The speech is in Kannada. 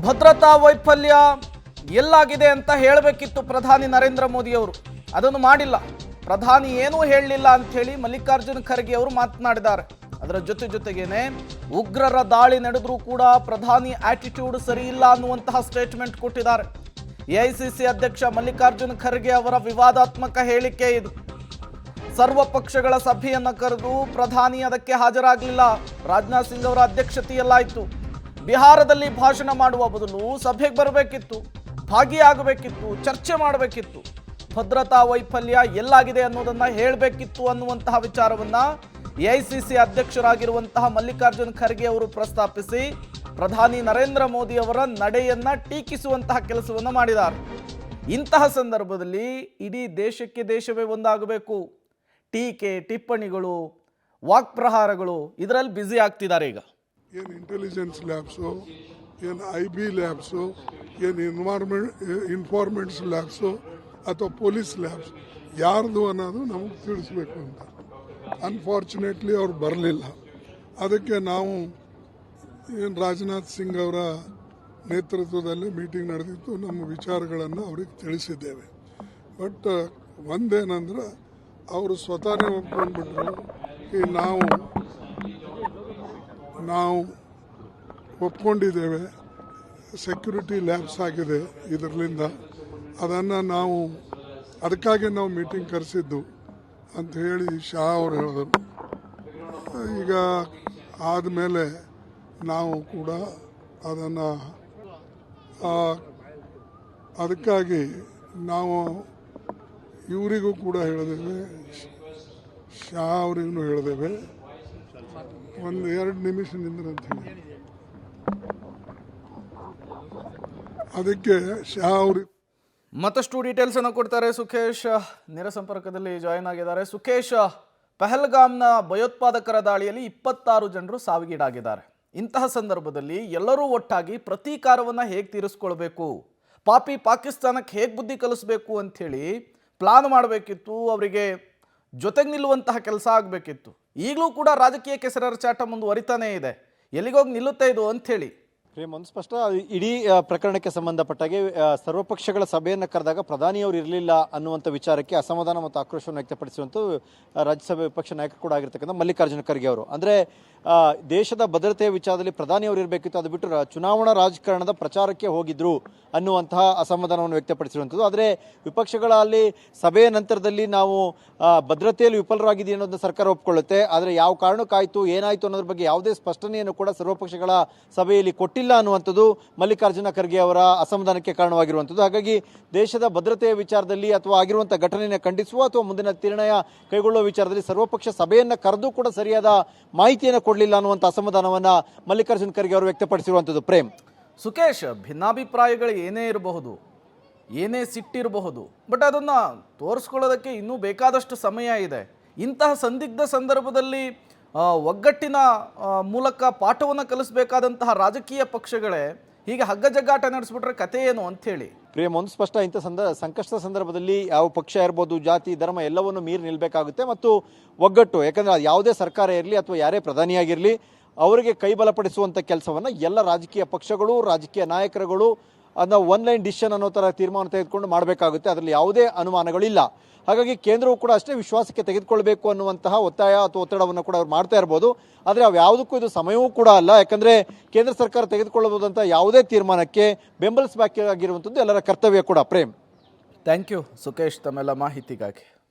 ಭದ್ರತಾ ವೈಫಲ್ಯ ಎಲ್ಲಾಗಿದೆ ಅಂತ ಹೇಳಬೇಕಿತ್ತು ಪ್ರಧಾನಿ ನರೇಂದ್ರ ಮೋದಿ ಅವರು. ಅದನ್ನು ಮಾಡಿಲ್ಲ. ಪ್ರಧಾನಿ ಏನೂ ಹೇಳಲಿಲ್ಲ ಅಂತ ಹೇಳಿ ಮಲ್ಲಿಕಾರ್ಜುನ ಖರ್ಗೆ ಅವರು ಮಾತನಾಡಿದ್ದಾರೆ. ಅದರ ಜೊತೆಗೇನೆ ಉಗ್ರರ ದಾಳಿ ನಡೆದರೂ ಕೂಡ ಪ್ರಧಾನಿ ಆಟಿಟ್ಯೂಡ್ ಸರಿ ಇಲ್ಲ ಅನ್ನುವಂತಹ ಸ್ಟೇಟ್ಮೆಂಟ್ ಕೊಟ್ಟಿದ್ದಾರೆ. ಎಐಸಿಸಿ ಅಧ್ಯಕ್ಷ ಮಲ್ಲಿಕಾರ್ಜುನ ಖರ್ಗೆ ಅವರ ವಿವಾದಾತ್ಮಕ ಹೇಳಿಕೆ ಇದು. ಸರ್ವ ಪಕ್ಷಗಳ ಸಭೆಯನ್ನು ಕರೆದು ಪ್ರಧಾನಿ ಅದಕ್ಕೆ ಹಾಜರಾಗಲಿಲ್ಲ. ರಾಜನಾಥ್ ಸಿಂಗ್ ಅವರ ಅಧ್ಯಕ್ಷತೆಯಲ್ಲಾಯಿತು. ಬಿಹಾರದಲ್ಲಿ ಭಾಷಣ ಮಾಡುವ ಬದಲು ಸಭೆಗೆ ಬರಬೇಕಿತ್ತು, ಭಾಗಿಯಾಗಬೇಕಿತ್ತು, ಚರ್ಚೆ ಮಾಡಬೇಕಿತ್ತು. ಭದ್ರತಾ ವೈಫಲ್ಯ ಎಲ್ಲಾಗಿದೆ ಅನ್ನೋದನ್ನ ಹೇಳಬೇಕಿತ್ತು ಅನ್ನುವಂತಹ ವಿಚಾರವನ್ನ ಎಐಸಿಸಿ ಅಧ್ಯಕ್ಷರಾಗಿರುವಂತಹ ಮಲ್ಲಿಕಾರ್ಜುನ ಖರ್ಗೆ ಅವರು ಪ್ರಸ್ತಾಪಿಸಿ ಪ್ರಧಾನಿ ನರೇಂದ್ರ ಮೋದಿ ಅವರ ನಡೆಯನ್ನ ಟೀಕಿಸುವಂತಹ ಕೆಲಸವನ್ನ ಮಾಡಿದ್ದಾರೆ. ಇಂತಹ ಸಂದರ್ಭದಲ್ಲಿ ಇಡೀ ದೇಶಕ್ಕೆ ದೇಶವೇ ಒಂದಾಗಬೇಕು. ಟೀಕೆ, ಟಿಪ್ಪಣಿಗಳು, ವಾಕ್ಪ್ರಹಾರಗಳು ಇದರಲ್ಲಿ ಬ್ಯುಸಿ ಆಗ್ತಿದ್ದಾರೆ. ಈಗ ಏನು ಇಂಟೆಲಿಜೆನ್ಸ್ ಲ್ಯಾಬ್ಸು, ಏನು IB ಲ್ಯಾಬ್ಸು, ಏನು ಇನ್ಫಾರ್ಮೆಂಟ್ಸ್ ಲ್ಯಾಬ್ಸು ಅಥವಾ ಪೊಲೀಸ್ ಲ್ಯಾಬ್ಸ್ ಯಾರ್ದು ಅನ್ನೋದು ನಮಗೆ ತಿಳಿಸ್ಬೇಕು ಅಂತ. ಅನ್ಫಾರ್ಚುನೇಟ್ಲಿ ಅವ್ರು ಬರಲಿಲ್ಲ. ಅದಕ್ಕೆ ನಾವು ಏನು ರಾಜನಾಥ್ ಸಿಂಗ್ ಅವರ ನೇತೃತ್ವದಲ್ಲಿ ಮೀಟಿಂಗ್ ನಡೆದಿತ್ತು. ನಮ್ಮ ವಿಚಾರಗಳನ್ನು ಅವ್ರಿಗೆ ತಿಳಿಸಿದ್ದೇವೆ. ಬಟ್ ಒಂದೇನಂದ್ರೆ ಅವರು ಸ್ವತಃನೇ ಒಪ್ಕೊಂಡ್ಬಿಟ್ರು. ಈ ನಾವು ಒಪ್ಕೊಂಡಿದ್ದೇವೆ, ಸೆಕ್ಯೂರಿಟಿ ಲ್ಯಾಬ್ಸ್ ಆಗಿದೆ ಇದರಿಂದ, ಅದನ್ನು ಅದಕ್ಕಾಗಿ ನಾವು ಮೀಟಿಂಗ್ ಕರೆಸಿದ್ದು ಅಂತ ಹೇಳಿ ಶಾ ಅವರು ಹೇಳಿದರು. ಈಗ ಆದಮೇಲೆ ನಾವು ಕೂಡ ಅದನ್ನು ಅದಕ್ಕಾಗಿ ನಾವು ಇವರಿಗೂ ಕೂಡ ಹೇಳಿದ್ದೇವೆ, ಶಾ ಅವರಿಗೂ ಹೇಳಿದ್ದೇವೆ. ಒಂದು 2 ನಿಮಿಷ ನಿಂದ್ರಂತ ಹೇಳಿ ಅದಕ್ಕೆ ಶಾ ಅವ್ರಿಗೆ ಮತ್ತಷ್ಟು ಡೀಟೇಲ್ಸ್ ಅನ್ನು ಕೊಡ್ತಾರೆ. ಸುಖೇಶ್ ನೇರ ಸಂಪರ್ಕದಲ್ಲಿ ಜಾಯಿನ್ ಆಗಿದ್ದಾರೆ. ಸುಖೇಶ್, ಪಹಲ್ಗಾಮ್ನ ಭಯೋತ್ಪಾದಕರ ದಾಳಿಯಲ್ಲಿ 26 ಜನರು ಸಾವಿಗೀಡಾಗಿದ್ದಾರೆ. ಇಂತಹ ಸಂದರ್ಭದಲ್ಲಿ ಎಲ್ಲರೂ ಒಟ್ಟಾಗಿ ಪ್ರತೀಕಾರವನ್ನು ಹೇಗೆ ತೀರಿಸ್ಕೊಳ್ಬೇಕು, ಪಾಕಿಸ್ತಾನಕ್ಕೆ ಹೇಗೆ ಬುದ್ಧಿ ಕಲಿಸ್ಬೇಕು ಅಂಥೇಳಿ ಪ್ಲಾನ್ ಮಾಡಬೇಕಿತ್ತು. ಅವರಿಗೆ ಜೊತೆಗೆ ನಿಲ್ಲುವಂತಹ ಕೆಲಸ ಆಗಬೇಕಿತ್ತು. ಈಗಲೂ ಕೂಡ ರಾಜಕೀಯ ಕೆಸರಚಾಟ ಮುಂದುವರಿತಾನೇ ಇದೆ. ಎಲ್ಲಿಗೋಗಿ ನಿಲ್ಲುತ್ತೆ ಇದು ಅಂಥೇಳಿ ಒಂದು ಸ್ಪಷ್ಟ. ಇಡೀ ಪ್ರಕರಣಕ್ಕೆ ಸಂಬಂಧಪಟ್ಟಾಗೆ ಸರ್ವಪಕ್ಷಗಳ ಸಭೆಯನ್ನು ಕರೆದಾಗ ಪ್ರಧಾನಿಯವರು ಇರಲಿಲ್ಲ ಅನ್ನುವಂಥ ವಿಚಾರಕ್ಕೆ ಅಸಮಾಧಾನ ಮತ್ತು ಆಕ್ರೋಶವನ್ನು ವ್ಯಕ್ತಪಡಿಸುವಂಥ ರಾಜ್ಯಸಭೆ ವಿಪಕ್ಷ ನಾಯಕರು ಕೂಡ ಆಗಿರ್ತಕ್ಕಂಥ ಮಲ್ಲಿಕಾರ್ಜುನ ಖರ್ಗೆ ಅವರು. ಅಂದರೆ ದೇಶದ ಭದ್ರತೆಯ ವಿಚಾರದಲ್ಲಿ ಪ್ರಧಾನಿಯವರು ಇರಬೇಕಿತ್ತು, ಅದು ಬಿಟ್ಟು ಚುನಾವಣಾ ರಾಜಕಾರಣದ ಪ್ರಚಾರಕ್ಕೆ ಹೋಗಿದ್ರು ಅನ್ನುವಂತಹ ಅಸಮಾಧಾನವನ್ನು ವ್ಯಕ್ತಪಡಿಸಿರುವಂಥದ್ದು. ಆದರೆ ವಿಪಕ್ಷಗಳಲ್ಲಿ ಸಭೆಯ ನಂತರದಲ್ಲಿ ನಾವು ಭದ್ರತೆಯಲ್ಲಿ ವಿಫಲರಾಗಿದ್ದೀವಿ ಅನ್ನೋದನ್ನ ಸರ್ಕಾರ ಒಪ್ಕೊಳ್ಳುತ್ತೆ. ಆದರೆ ಯಾವ ಕಾರಣಕ್ಕಾಯಿತು, ಏನಾಯಿತು ಅನ್ನೋದ್ರ ಬಗ್ಗೆ ಯಾವುದೇ ಸ್ಪಷ್ಟನೆಯನ್ನು ಕೂಡ ಸರ್ವಪಕ್ಷಗಳ ಸಭೆಯಲ್ಲಿ ಕೊಟ್ಟಿಲ್ಲ ಅನ್ನುವಂಥದ್ದು ಮಲ್ಲಿಕಾರ್ಜುನ ಖರ್ಗೆ ಅವರ ಅಸಮಾಧಾನಕ್ಕೆ ಕಾರಣವಾಗಿರುವಂಥದ್ದು. ಹಾಗಾಗಿ ದೇಶದ ಭದ್ರತೆಯ ವಿಚಾರದಲ್ಲಿ ಅಥವಾ ಆಗಿರುವಂಥ ಘಟನೆಯನ್ನು ಖಂಡಿಸುವ ಅಥವಾ ಮುಂದಿನ ನಿರ್ಣಯ ಕೈಗೊಳ್ಳುವ ವಿಚಾರದಲ್ಲಿ ಸರ್ವಪಕ್ಷ ಸಭೆಯನ್ನು ಕರೆದು ಕೂಡ ಸರಿಯಾದ ಮಾಹಿತಿಯನ್ನು ಕೊಡಲಿಲ್ಲ ಅನ್ನುವಂಥ ಅಸಮಾಧಾನವನ್ನು ಮಲ್ಲಿಕಾರ್ಜುನ ಖರ್ಗೆ ಅವರು ವ್ಯಕ್ತಪಡಿಸಿರುವಂಥದ್ದು. ಪ್ರೇಮ್, ಸುಖೇಶ್, ಭಿನ್ನಾಭಿಪ್ರಾಯಗಳು ಏನೇ ಇರಬಹುದು, ಏನೇ ಸಿಟ್ಟಿರಬಹುದು, ಬಟ್ ಅದನ್ನು ತೋರಿಸ್ಕೊಳ್ಳೋದಕ್ಕೆ ಇನ್ನೂ ಬೇಕಾದಷ್ಟು ಸಮಯ ಇದೆ. ಇಂತಹ ಸಂದಿಗ್ಧ ಸಂದರ್ಭದಲ್ಲಿ ಒಗ್ಗಟ್ಟಿನ ಮೂಲಕ ಪಾಠವನ್ನು ಕಲಿಸಬೇಕಾದಂತಹ ರಾಜಕೀಯ ಪಕ್ಷಗಳೇ ಹೀಗೆ ಹಗ್ಗಜಗ್ಗಾಟ ನಡೆಸ್ಬಿಟ್ರೆ ಕತೆ ಏನು ಅಂಥೇಳಿ ಪ್ರೇಮ್, ಒಂದು ಸ್ಪಷ್ಟ. ಇಂಥ ಸಂಕಷ್ಟದ ಸಂದರ್ಭದಲ್ಲಿ ಯಾವ ಪಕ್ಷ ಇರ್ಬೋದು, ಜಾತಿ, ಧರ್ಮ ಎಲ್ಲವನ್ನು ಮೀರಿ ನಿಲ್ಲಬೇಕಾಗುತ್ತೆ ಮತ್ತು ಒಗ್ಗಟ್ಟು. ಯಾಕಂದರೆ ಅದು ಯಾವುದೇ ಸರ್ಕಾರ ಇರಲಿ ಅಥವಾ ಯಾರೇ ಪ್ರಧಾನಿಯಾಗಿರಲಿ ಅವರಿಗೆ ಕೈ ಬಲಪಡಿಸುವಂಥ ಕೆಲಸವನ್ನು ಎಲ್ಲ ರಾಜಕೀಯ ಪಕ್ಷಗಳು, ರಾಜಕೀಯ ನಾಯಕರುಗಳು ಅದನ್ನ ಒನ್ ಲೈನ್ ಡಿಸಿಷನ್ ಅನ್ನೋ ಥರ ತೀರ್ಮಾನ ತೆಗೆದುಕೊಂಡು ಮಾಡಬೇಕಾಗುತ್ತೆ. ಅದರಲ್ಲಿ ಯಾವುದೇ ಅನುಮಾನಗಳಿಲ್ಲ. ಹಾಗಾಗಿ ಕೇಂದ್ರವು ಕೂಡ ಅಷ್ಟೇ ವಿಶ್ವಾಸಕ್ಕೆ ತೆಗೆದುಕೊಳ್ಬೇಕು ಅನ್ನುವಂತಹ ಒತ್ತಾಯ ಅಥವಾ ಒತ್ತಡವನ್ನು ಕೂಡ ಅವ್ರು ಮಾಡ್ತಾ ಇರ್ಬೋದು. ಆದರೆ ಅವು ಯಾವುದಕ್ಕೂ ಇದು ಸಮಯವೂ ಕೂಡ ಅಲ್ಲ. ಯಾಕಂದರೆ ಕೇಂದ್ರ ಸರ್ಕಾರ ತೆಗೆದುಕೊಳ್ಳಬಹುದಂಥ ಯಾವುದೇ ತೀರ್ಮಾನಕ್ಕೆ ಬೆಂಬಲಿಸಬೇಕಾಗಿರುವಂಥದ್ದು ಎಲ್ಲರ ಕರ್ತವ್ಯ ಕೂಡ. ಪ್ರೇಮ್, ಥ್ಯಾಂಕ್ ಯು ಸುಖೇಶ್ ತಮ್ಮೆಲ್ಲ ಮಾಹಿತಿಗಾಗಿ.